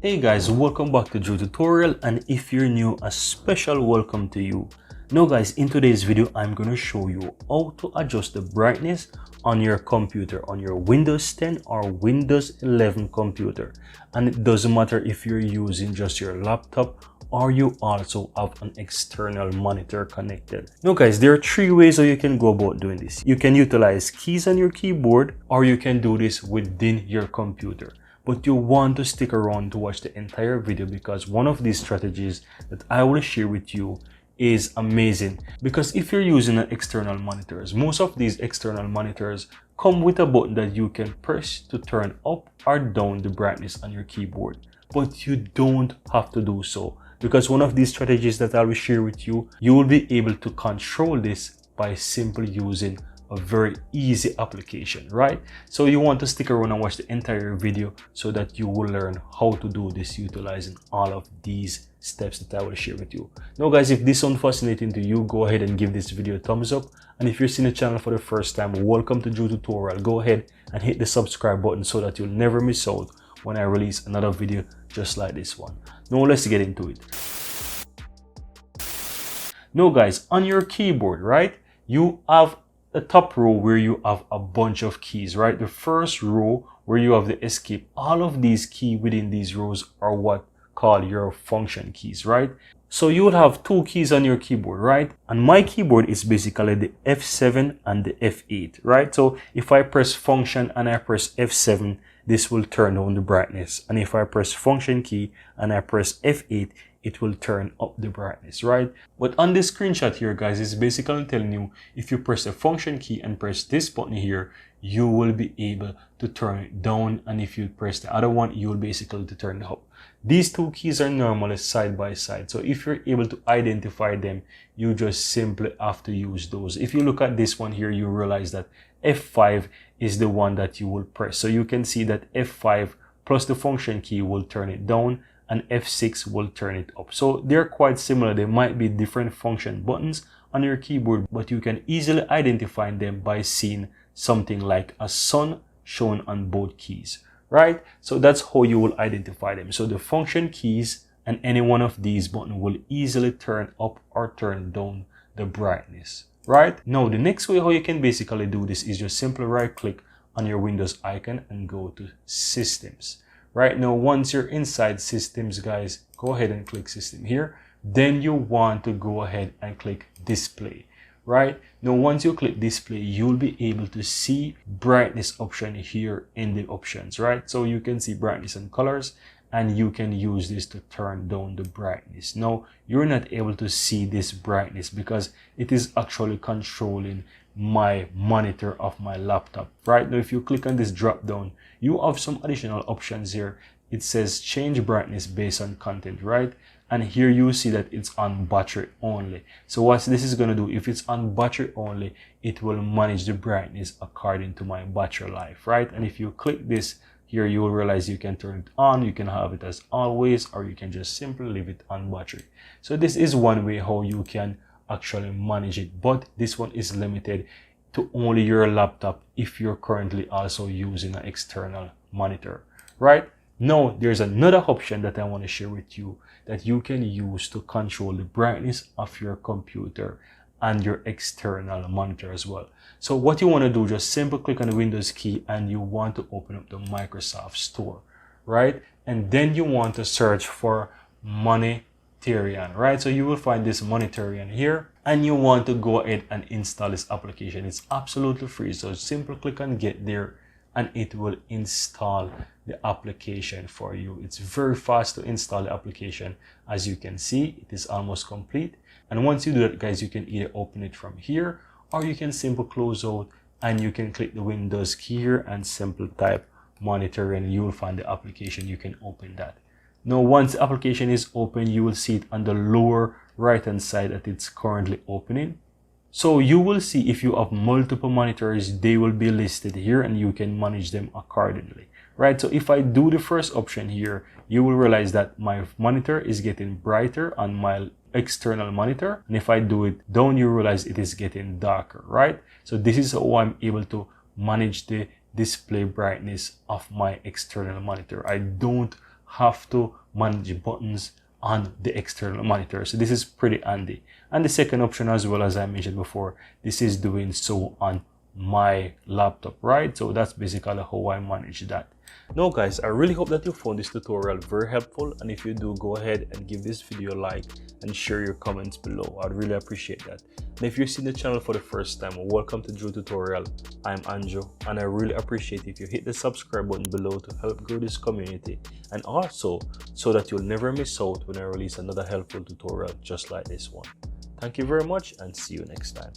Hey guys, welcome back to Joe Tutorial, and if you're new, a special welcome to you. Now guys, in today's video I'm going to show you how to adjust the brightness on your computer, on your Windows 10 or Windows 11 computer. And it doesn't matter if you're using just your laptop or you also have an external monitor connected. Now guys, there are three ways how you can go about doing this. You can utilize keys on your keyboard, or you can do this within your computer. But you want to stick around to watch the entire video, because one of these strategies that I will share with you is amazing. Because if you're using an external monitors, most of these external monitors come with a button that you can press to turn up or down the brightness on your keyboard. But you don't have to do so, because one of these strategies that I will share with you, you will be able to control this by simply using a very easy application, right? So you want to stick around and watch the entire video so that you will learn how to do this utilizing all of these steps that I will share with you. Now guys, if this sounds fascinating to you, go ahead and give this video a thumbs up. And if you're seeing the channel for the first time, welcome to Joe Tutorial. Go ahead and hit the subscribe button so that you'll never miss out when I release another video just like this one. Now let's get into it. Now guys, on your keyboard, right, you have the top row where you have a bunch of keys, right? The first row where you have the escape, all of these keys within these rows are what call your function keys, right? So you will have two keys on your keyboard, right? And my keyboard is basically the F7 and the F8, right? So if I press function and I press F7, this will turn down the brightness. And if I press function key and I press F8, it will turn up the brightness, right? But on this screenshot here, guys, it's basically telling you if you press the function key and press this button here, you will be able to turn it down. And if you press the other one, you will basically to turn it up. These two keys are normally side by side. So if you're able to identify them, you just simply have to use those. If you look at this one here, you realize that F5 is the one that you will press. So you can see that F5 plus the function key will turn it down, and F6 will turn it up. So they're quite similar. They might be different function buttons on your keyboard, but you can easily identify them by seeing something like a sun shown on both keys, right? So that's how you will identify them. So the function keys and any one of these buttons will easily turn up or turn down the brightness, right? Now the next way how you can basically do this is just simply right click on your Windows icon and go to Systems. Right now, once you're inside Systems, guys, go ahead and click System here. Then you want to go ahead and click Display. Right now, once you click Display, you'll be able to see brightness option here in the options, right? So you can see brightness and colors, and you can use this to turn down the brightness. Now, you're not able to see this brightness because it is actually controlling my monitor of my laptop. Right now, if you click on this drop down, you have some additional options here. It says change brightness based on content, right? And here you see that it's on battery only. So what this is going to do, if it's on battery only, it will manage the brightness according to my battery life, right? And if you click this here, you will realize you can turn it on, you can have it as always, or you can just simply leave it on battery. So this is one way how you can actually manage it, but this one is limited to only your laptop if you're currently also using an external monitor, right? Now there's another option that I want to share with you that you can use to control the brightness of your computer and your external monitor as well. So what you want to do, just simply click on the Windows key and you want to open up the Microsoft Store, right? And then you want to search for Monitarian, right? So you will find this Monitarian here, and you want to go ahead and install this application. It's absolutely free. So simply click on Get There and it will install the application for you. It's very fast to install the application. As you can see, it is almost complete. And once you do that, guys, you can either open it from here, or you can simply close out and you can click the Windows key here and simply type Monitor and you will find the application. You can open that. Now, once the application is open, you will see it on the lower right hand side that it's currently opening. So you will see if you have multiple monitors, they will be listed here and you can manage them accordingly, right? So if I do the first option here, you will realize that my monitor is getting brighter on my external monitor, and if I do it down, you realize it is getting darker, right? So this is how I'm able to manage the display brightness of my external monitor. I don't have to manage buttons on the external monitor. So this is pretty handy. And the second option, as well, as I mentioned before, this is doing so on my laptop, right? So that's basically how I manage that. Now guys, I really hope that you found this tutorial very helpful, and if you do, go ahead and give this video a like and share your comments below. I'd really appreciate that. And if you're seeing the channel for the first time, welcome to Drew Tutorial. I'm Anjo, and I really appreciate if you hit the subscribe button below to help grow this community, and also so that you'll never miss out when I release another helpful tutorial just like this one. Thank you very much, and see you next time.